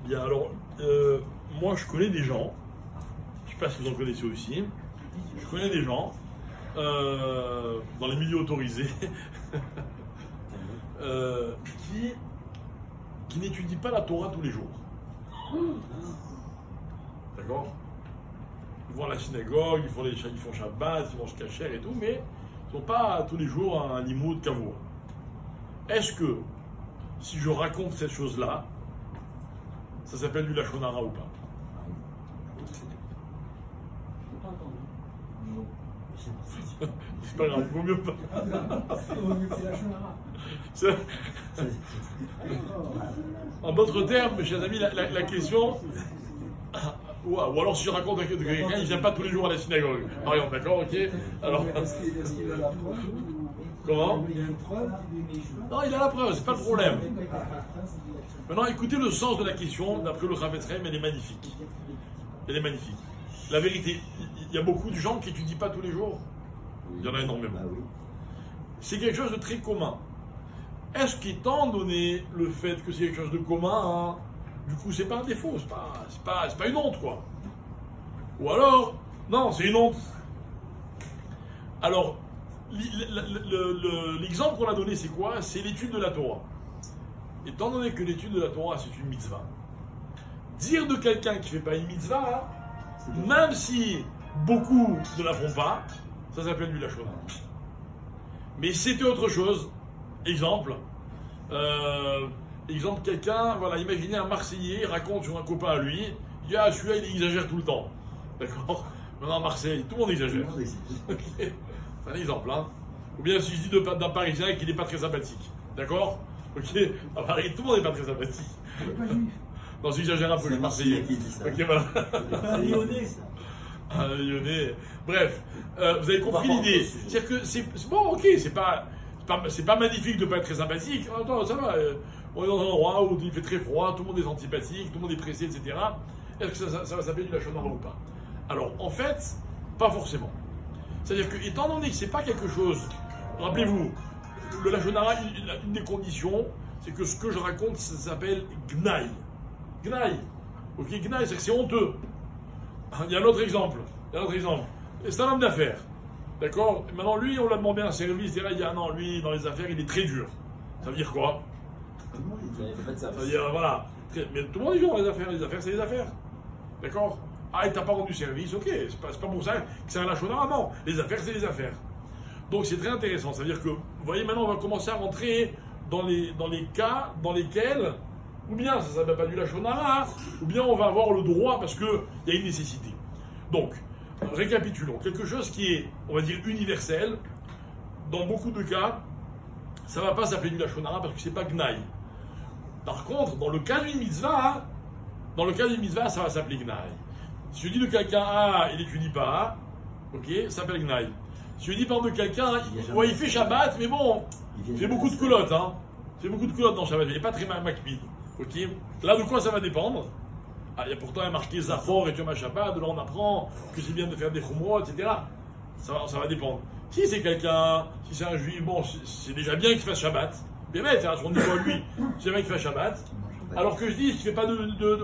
Bien, alors, moi je connais des gens, je ne sais pas si vous en connaissez aussi, je connais des gens dans les milieux autorisés qui n'étudient pas la Torah tous les jours. D'accord? Ils vont à la synagogue, ils font Shabbat, ils mangent kasher et tout, mais ils ne sont pas tous les jours un limoud kavua. Est-ce que, si je raconte cette chose-là, ça s'appelle du lachon hara ou pas? C'est pas grave, il vaut mieux pas. En d'autres termes, mes chers amis, la question. Ou alors si je raconte que quelqu'un, il ne vient pas tous les jours à la synagogue. Par exemple, d'accord, ok. Alors. Est-ce qu'il a la preuve? Comment? Il a une preuve? Non, il a la preuve, c'est pas le problème. Maintenant, écoutez le sens de la question, d'après le Chafetz Chaim, elle est magnifique. Elle est magnifique. La vérité, il y a beaucoup de gens qui n'étudient pas tous les jours. Il y en a énormément. C'est quelque chose de très commun. Est-ce qu'étant donné le fait que c'est quelque chose de commun, hein, du coup, c'est pas un défaut, c'est pas une honte, quoi. Ou alors, non, c'est une honte. Alors, l'exemple qu'on a donné, c'est quoi? C'est l'étude de la Torah. Étant donné que l'étude de la Torah, c'est une mitzvah, dire de quelqu'un qui ne fait pas une mitzvah, même si beaucoup ne la font pas, ça s'appelle du lachon hara. Mais si c'était autre chose, exemple, quelqu'un, voilà, imaginez un Marseillais, il raconte sur un copain à lui, il dit, ah, celui-là, il exagère tout le temps. D'accord? Maintenant, à Marseille, tout le monde exagère. C'est un exemple, hein. Ou bien si je dis d'un Parisien qu'il n'est pas très sympathique. D'accord? Ok? À Paris, tout le monde n'est pas très sympathique. Non, j'exagère un peu, les Marseillais. Ok, voilà. C'est un Lyonnais, ça. Un Lyonnais. Bref, vous avez compris l'idée. C'est-à-dire que c'est bon, ok, c'est pas magnifique de ne pas être très sympathique. Attends, ça va. On est dans un endroit où il fait très froid, tout le monde est antipathique, tout le monde est pressé, etc. Est-ce que ça va s'appeler du lachon hara ou pas? Alors, en fait, pas forcément. C'est-à-dire que, étant donné que c'est pas quelque chose, rappelez-vous, le lachon hara, une des conditions, c'est que ce que je raconte, ça s'appelle gnaï. Gnaï. Ok, gnaï, c'est que c'est honteux. Il y a un autre exemple. C'est un homme d'affaires. D'accord? Maintenant, lui, on l'a demandé un service, et là, il dit, ah non, lui, dans les affaires, il est très dur. Ça veut dire quoi? Ça veut dire, voilà. Mais tout le monde est dur dans les affaires. Les affaires, c'est les affaires. D'accord? Ah, il t'a pas rendu service, ok. C'est pas pour ça que c'est un lachon hara, non. Les affaires, c'est les affaires. Donc, c'est très intéressant. Ça veut dire que, vous voyez, maintenant, on va commencer à rentrer dans les cas dans lesquels, ou bien ça ne s'appelle pas du lachon hara, ou bien on va avoir le droit parce qu'il y a une nécessité. Donc, récapitulons. Quelque chose qui est, on va dire, universel. Dans beaucoup de cas, ça ne va pas s'appeler du lachon hara parce que c'est pas gnaï. Par contre, dans le cas d'une mitzvah, ça va s'appeler gnaï. Si je dis de quelqu'un, ah, il n'étudie pas, ok, ça s'appelle gnaï. Si je dis par de quelqu'un, ouais, il fait Shabbat, mais bon, il fait beaucoup de culottes, hein. Il fait beaucoup de culottes dans Shabbat, il n'est pas très makpid. Ok. Là, de quoi ça va dépendre? Ah, il y a pourtant marqué Zafor et Yom HaShabbat, de là on apprend que c'est bien de faire des chumrot, etc. Ça va dépendre. Si c'est quelqu'un, si c'est un juif, bon, c'est déjà bien qu'il fasse Shabbat. Bien mettre, à son niveau à lui, c'est bien qu'il fasse Shabbat. Alors que je dis qu'il ne fait pas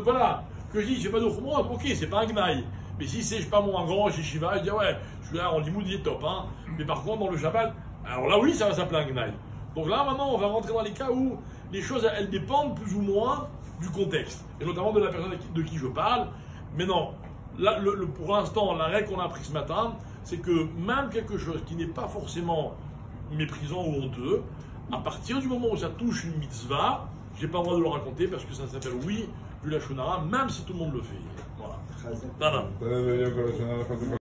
voilà, que je dis qu'il ne fait pas de chumrot, ok, c'est pas un gnaï. Mais si c'est, je sais pas, un grand yeshiva, il dit ouais, je suis là en limoud, il est top, hein. Mais par contre, dans le Shabbat, alors là, oui, ça va s'appeler un gnaï. Donc là, maintenant, on va rentrer dans les cas où les choses, elles dépendent plus ou moins du contexte, et notamment de la personne de qui je parle. Mais non, là, pour l'instant, la règle qu'on a apprise ce matin, c'est que même quelque chose qui n'est pas forcément méprisant ou honteux, à partir du moment où ça touche une mitzvah, j'ai pas le droit de le raconter parce que ça s'appelle, oui, du lachon hara, même si tout le monde le fait. Voilà.